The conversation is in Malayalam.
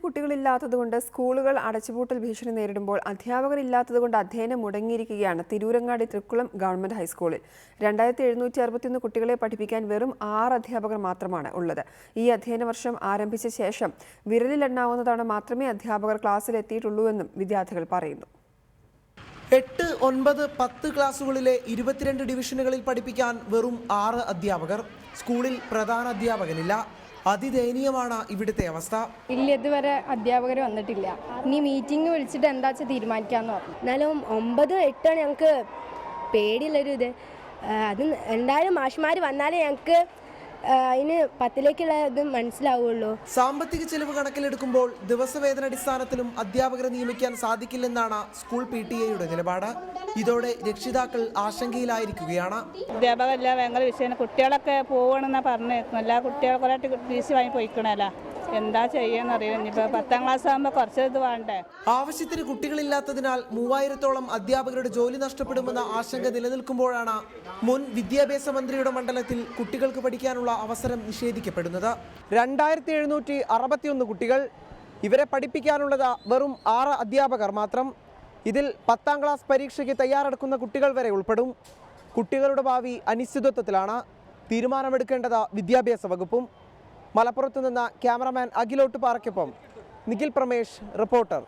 കുട്ടികളില്ലാത്തതുകൊണ്ട് സ്കൂളുകൾ അടച്ചുപൂട്ടൽ ഭീഷണി നേരിടുമ്പോൾ അധ്യാപകരില്ലാത്തതുകൊണ്ട് അധ്യയനം മുടങ്ങിയിരിക്കുകയാണ് തിരൂരങ്ങാടി തൃക്കുളം ഗവൺമെന്റ് ഹൈസ്കൂളിൽ 2761 കുട്ടികളെ പഠിപ്പിക്കാൻ വെറും 6 അധ്യാപകർ മാത്രമാണ് ഉള്ളത്. ഈ അധ്യയന വർഷം ആരംഭിച്ച ശേഷം വിരലിലെണ്ണാവുന്ന തവണ മാത്രമേ അധ്യാപകർ ക്ലാസ്സിൽ എത്തിയിട്ടുള്ളൂവെന്നും വിദ്യാർത്ഥികൾ പറയുന്നു. 8, 9, 10 ക്ലാസുകളിലെ 22 ഡിവിഷനുകളിൽ പഠിപ്പിക്കാൻ വെറും 6 അധ്യാപകർ. സ്കൂളിൽ പ്രധാന അധ്യാപകനില്ല. അതിദയനീയമാണ് ഇവിടുത്തെ അവസ്ഥ. ഇതുവരെ അധ്യാപകർ വന്നിട്ടില്ല. ഇനി മീറ്റിംഗ് വിളിച്ചിട്ട് എന്താ വെച്ചാൽ തീരുമാനിക്കാന്ന് പറഞ്ഞു. എന്നാലും 9, 8 ഞങ്ങൾക്ക് പേടിയുള്ളൊരു ഇത്. അത് എന്തായാലും മാഷ്മാർ വന്നാലേ ഞങ്ങൾക്ക് അതിന് 10ലേക്കുള്ള ഇത് മനസ്സിലാവുള്ളൂ. സാമ്പത്തിക ചെലവ് കണക്കിലെടുക്കുമ്പോൾ ദിവസവേതന അടിസ്ഥാനത്തിലും അധ്യാപകരെ നിയമിക്കാൻ സാധിക്കില്ലെന്നാണ് സ്കൂൾ PTA നിലപാട്. ഇതോടെ രക്ഷിതാക്കൾ ആശങ്കയിലായിരിക്കുകയാണ്. അധ്യാപകല്ല ഭയങ്കര വിഷയം. കുട്ടികളൊക്കെ പോകണമെന്നാണ് പറഞ്ഞേക്കുന്നത്. എല്ലാ കുട്ടികളും കുറേ TC വാങ്ങി പോയിക്കണല്ല. എന്താ ചെയ്യാന്നറിയാം. ഇനിയിപ്പോൾ 10ാം ക്ലാസ് ആകുമ്പോൾ കുറച്ച് ഇത് വേണ്ടേ. ആവശ്യത്തിന് കുട്ടികളില്ലാത്തതിനാൽ 3000-ഓളം അധ്യാപകരുടെ ജോലി നഷ്ടപ്പെടുമെന്ന ആശങ്ക നിലനിൽക്കുമ്പോഴാണ് മുൻ വിദ്യാഭ്യാസ മന്ത്രിയുടെ മണ്ഡലത്തിൽ കുട്ടികൾക്ക് പഠിക്കാനുള്ള അവസരം നിഷേധിക്കപ്പെടുന്നത്. 2761 കുട്ടികൾ. ഇവരെ പഠിപ്പിക്കാനുള്ളത് വെറും 6 അധ്യാപകർ മാത്രം. ഇതിൽ 10ാം ക്ലാസ് പരീക്ഷയ്ക്ക് തയ്യാറെടുക്കുന്ന കുട്ടികൾ വരെ ഉൾപ്പെടും. കുട്ടികളുടെ ഭാവി അനിശ്ചിതത്വത്തിലാണ്. തീരുമാനമെടുക്കേണ്ടത് വിദ്യാഭ്യാസ വകുപ്പും. മലപ്പുറത്ത് നിന്ന് ക്യാമറമാൻ അഖിലോട്ട് പാറയ്ക്കൊപ്പം നിഖിൽ പ്രമേഷ്, റിപ്പോർട്ടർ.